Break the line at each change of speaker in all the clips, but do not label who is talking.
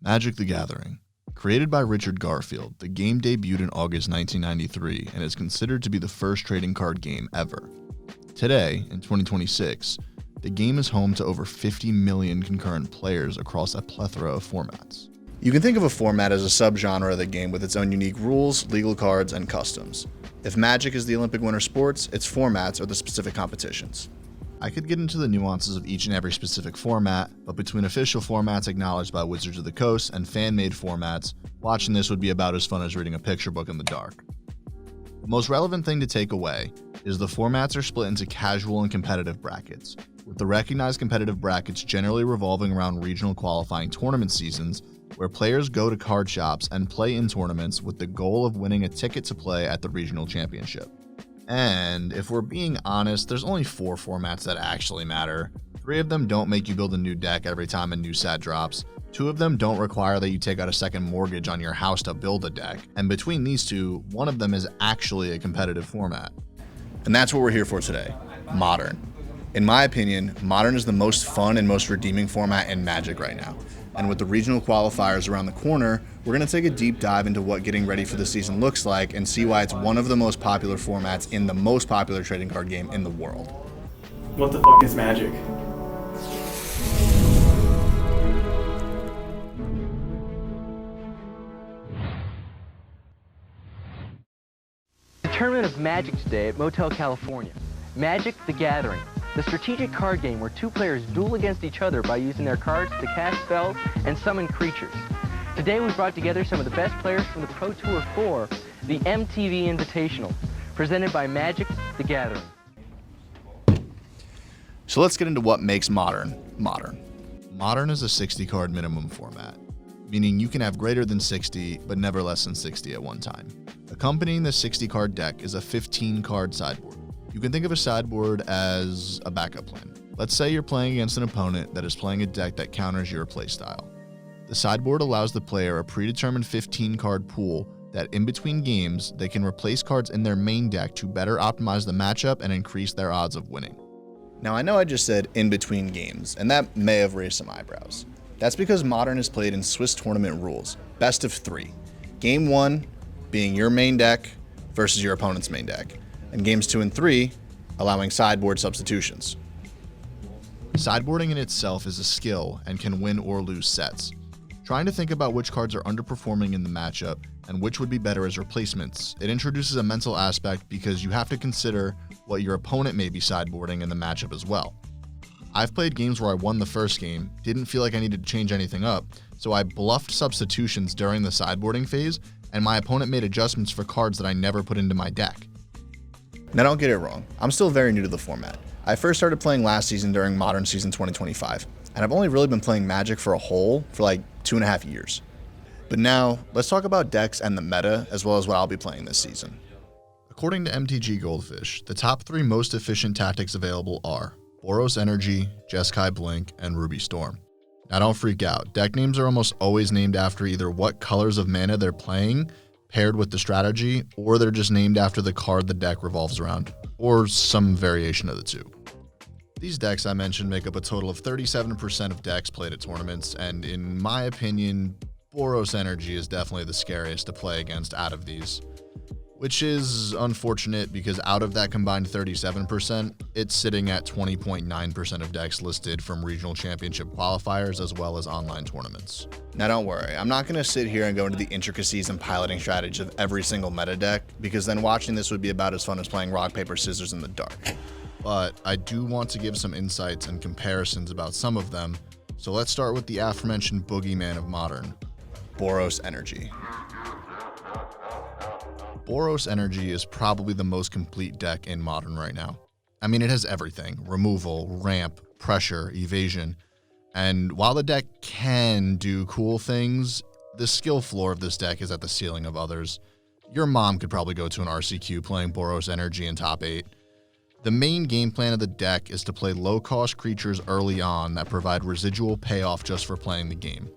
Magic: The Gathering. Created by Richard Garfield, the game debuted in August 1993 and is considered to be the first trading card game ever. Today, in 2026, the game is home to over 50 million concurrent players across a plethora of formats.
You can think of a format as a subgenre of the game with its own unique rules, legal cards, and customs. If Magic is the Olympic winter sports, its formats are the specific competitions.
I could get into the nuances of each and every specific format, but between official formats acknowledged by Wizards of the Coast and fan-made formats, watching this would be about as fun as reading a picture book in the dark. The most relevant thing to take away is the formats are split into casual and competitive brackets, with the recognized competitive brackets generally revolving around regional qualifying tournament seasons where players go to card shops and play in tournaments with the goal of winning a ticket to play at the regional championship. And if we're being honest, there's only 4 formats that actually matter. 3 of them don't make you build a new deck every time a new set drops. 2 of them don't require that you take out a second mortgage on your house to build a deck. And between these 2, one of them is actually a competitive format.
And that's what we're here for today, Modern. In my opinion, Modern is the most fun and most redeeming format in Magic right now. And with the regional qualifiers around the corner, we're going to take a deep dive into what getting ready for the season looks like and see why it's one of the most popular formats in the most popular trading card game in the world.
What the fuck is Magic?
The tournament of Magic today at Motel California. Magic: The Gathering, the strategic card game where 2 players duel against each other by using their cards to cast spells and summon creatures. Today we brought together some of the best players from the Pro Tour 4, the MTV Invitational, presented by Magic: The Gathering.
So let's get into what makes Modern modern.
Modern is a 60 card minimum format, meaning you can have greater than 60, but never less than 60 at one time. Accompanying the 60 card deck is a 15 card sideboard. You can think of a sideboard as a backup plan. Let's say you're playing against an opponent that is playing a deck that counters your playstyle. The sideboard allows the player a predetermined 15 card pool that in between games, they can replace cards in their main deck to better optimize the matchup and increase their odds of winning.
Now I know I just said in between games, and that may have raised some eyebrows. That's because Modern is played in Swiss tournament rules, best of 3. Game 1 being your main deck versus your opponent's main deck, and games 2 and 3 allowing sideboard substitutions.
Sideboarding in itself is a skill and can win or lose sets. Trying to think about which cards are underperforming in the matchup and which would be better as replacements, it introduces a mental aspect because you have to consider what your opponent may be sideboarding in the matchup as well. I've played games where I won the first game, didn't feel like I needed to change anything up, so I bluffed substitutions during the sideboarding phase, and my opponent made adjustments for cards that I never put into my deck.
Now don't get it wrong, I'm still very new to the format. I first started playing last season during Modern Season 2025, and I've only really been playing Magic for like 2.5 years. But now, let's talk about decks and the meta, as well as what I'll be playing this season.
According to MTG Goldfish, the top 3 most efficient tactics available are Boros Energy, Jeskai Blink, and Ruby Storm. Now don't freak out, deck names are almost always named after either what colors of mana they're playing, paired with the strategy, or they're just named after the card the deck revolves around, or some variation of the 2. These decks I mentioned make up a total of 37% of decks played at tournaments, and in my opinion, Boros Energy is definitely the scariest to play against out of these, which is unfortunate because out of that combined 37%, it's sitting at 20.9% of decks listed from regional championship qualifiers as well as online tournaments.
Now don't worry, I'm not going to sit here and go into the intricacies and piloting strategies of every single meta deck, because then watching this would be about as fun as playing rock, paper, scissors in the dark.
But I do want to give some insights and comparisons about some of them, so let's start with the aforementioned boogeyman of Modern,
Boros Energy.
Boros Energy is probably the most complete deck in Modern right now. I mean, it has everything: removal, ramp, pressure, evasion. And while the deck can do cool things, the skill floor of this deck is at the ceiling of others. Your mom could probably go to an RCQ playing Boros Energy in top 8. The main game plan of the deck is to play low-cost creatures early on that provide residual payoff just for playing the game,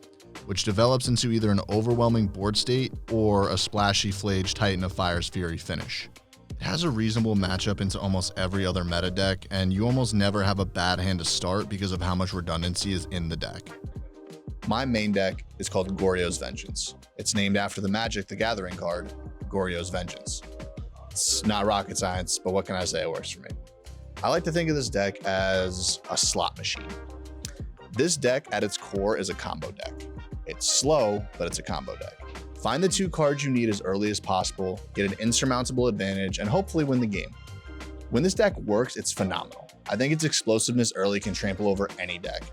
which develops into either an overwhelming board state or a splashy Flage Titan of Fire's Fury finish. It has a reasonable matchup into almost every other meta deck, and you almost never have a bad hand to start because of how much redundancy is in the deck.
My main deck is called Goryo's Vengeance. It's named after the Magic the Gathering card, Goryo's Vengeance. It's not rocket science, but what can I say? It works for me. I like to think of this deck as a slot machine. This deck at its core is a combo deck. It's slow, but it's a combo deck. Find the 2 cards you need as early as possible, get an insurmountable advantage, and hopefully win the game. When this deck works, it's phenomenal. I think its explosiveness early can trample over any deck.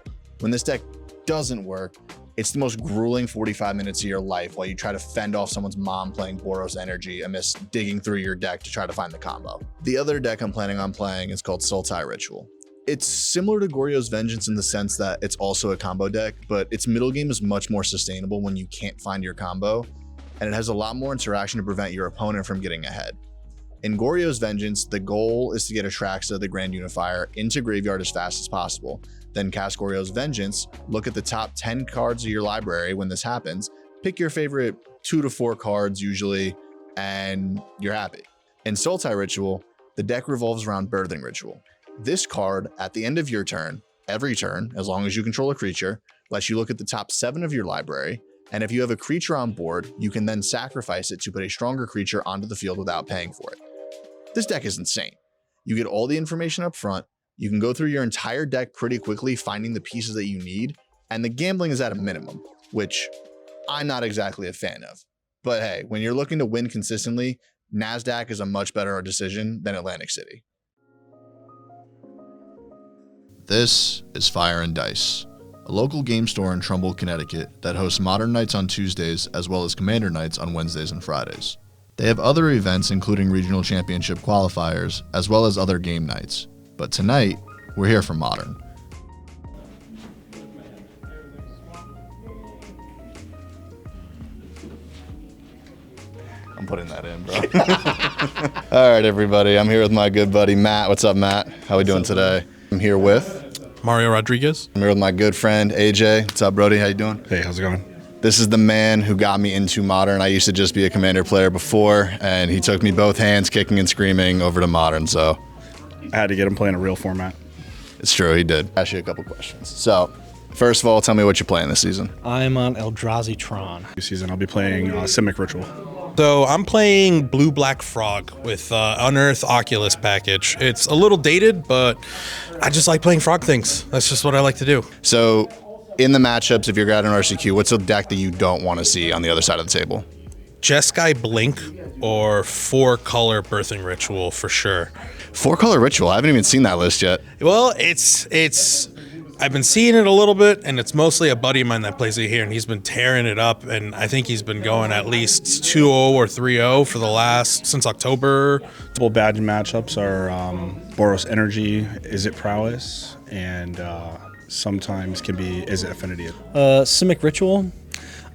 When this deck doesn't work, it's the most grueling 45 minutes of your life while you try to fend off someone's mom playing Boros Energy amidst digging through your deck to try to find the combo. The other deck I'm planning on playing is called Sultai Ritual. It's similar to Goryo's Vengeance in the sense that it's also a combo deck, but its middle game is much more sustainable when you can't find your combo, and it has a lot more interaction to prevent your opponent from getting ahead. In Goryo's Vengeance, the goal is to get Atraxa, the Grand Unifier, into graveyard as fast as possible, then cast Goryo's Vengeance, look at the top 10 cards of your library when this happens, pick your favorite 2 to 4 cards usually, and you're happy. In Sultai Ritual, the deck revolves around Birthing Ritual. This card, at the end of your turn, every turn, as long as you control a creature, lets you look at the top 7 of your library, and if you have a creature on board, you can then sacrifice it to put a stronger creature onto the field without paying for it. This deck is insane. You get all the information up front, you can go through your entire deck pretty quickly, finding the pieces that you need, and the gambling is at a minimum, which I'm not exactly a fan of. But hey, when you're looking to win consistently, NASDAQ is a much better decision than Atlantic City.
This is Fire and Dice, a local game store in Trumbull, Connecticut that hosts Modern Nights on Tuesdays as well as Commander Nights on Wednesdays and Fridays. They have other events including regional championship qualifiers as well as other game nights. But tonight, we're here for Modern.
I'm putting that in, bro. All right, everybody. I'm here with my good buddy, Matt. What's up, Matt? How we doing today? I'm here with
Mario Rodriguez.
I'm here with my good friend, AJ. What's up, Brody? How you doing?
Hey, how's it going?
This is the man who got me into Modern. I used to just be a Commander player before, and he took me both hands, kicking and screaming, over to Modern, so
I had to get him playing a real format.
it's true, he did. Ask you a couple questions. So, first of all, tell me what you're playing this season.
I'm on Eldrazi Tron.
This season, I'll be playing Simic Ritual.
So I'm playing Blue Black Frog with Unearth Oculus package. It's a little dated, but I just like playing frog things. That's just what I like to do.
So, in the matchups, if you're at an RCQ, what's a deck that you don't want to see on the other side of the table?
Jeskai Blink or 4-color Birthing Ritual for sure.
4-color Ritual. I haven't even seen that list yet.
Well, it's I've been seeing it a little bit, and it's mostly a buddy of mine that plays it here, and he's been tearing it up, and I think he's been going at least 2-0 or 3-0 for the since October.
Couple bad matchups are Boros Energy, Is It Prowess, and sometimes can be Is It Affinity.
Simic Ritual.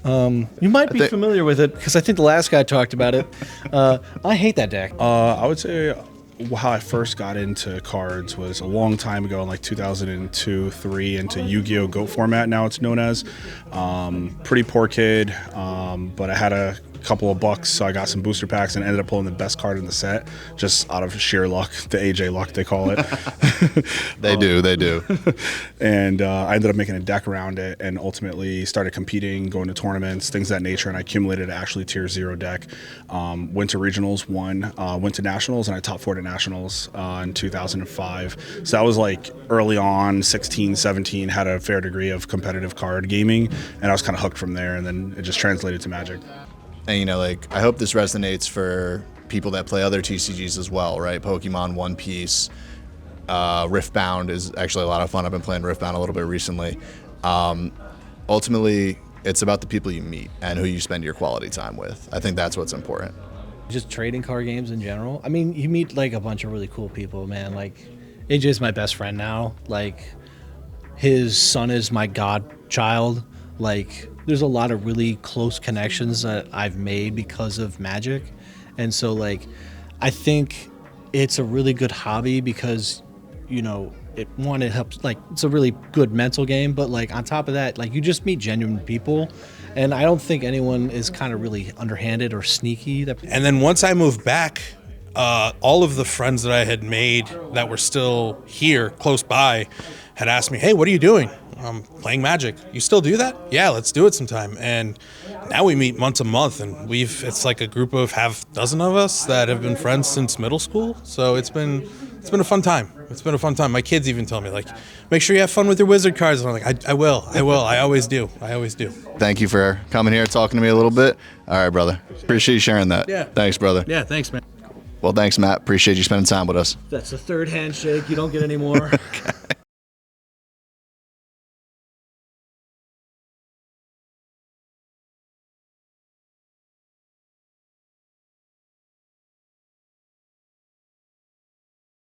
You might be familiar with it because I think the last guy talked about it. I hate that deck.
I would say how I first got into cards was a long time ago in like 2002-3 into Yu-Gi-Oh! GOAT format, now it's known as. Pretty poor kid, but I had a couple of bucks, so I got some booster packs and ended up pulling the best card in the set just out of sheer luck, the AJ luck they call it.
They do.
And I ended up making a deck around it and ultimately started competing, going to tournaments, things of that nature, and I accumulated actually tier 0 deck. Went to regionals, won, went to nationals, and I top 4 at nationals in 2005. So that was like early on, 16, 17, had a fair degree of competitive card gaming, and I was kind of hooked from there, and then it just translated to Magic.
And, you know, like, I hope this resonates for people that play other TCGs as well, right? Pokemon, One Piece, Riftbound is actually a lot of fun. I've been playing Riftbound a little bit recently. Ultimately, it's about the people you meet and who you spend your quality time with. I think that's what's important.
Just trading card games in general. I mean, you meet like a bunch of really cool people, man. Like, AJ's my best friend now. Like, his son is my godchild. Like, there's a lot of really close connections that I've made because of Magic. And so, like, I think it's a really good hobby because, you know, it helps, like, it's a really good mental game, but, like, on top of that, like, you just meet genuine people. And I don't think anyone is kind of really underhanded or sneaky.
And then once I moved back, all of the friends that I had made that were still here close by had asked me, hey, what are you doing? playing Magic. You still do that? Yeah, let's do it sometime. And now we meet once a month, and it's like a group of half dozen of us that have been friends since middle school. So it's been a fun time. It's been a fun time. My kids even tell me, like, make sure you have fun with your Wizard cards. And I'm like, I will. I always do.
Thank you for coming here, talking to me a little bit. All right, brother. Appreciate you sharing that.
Yeah.
Thanks, brother.
Yeah, thanks, man.
Well, thanks, Matt. Appreciate you spending time with us.
That's the third handshake. You don't get any more.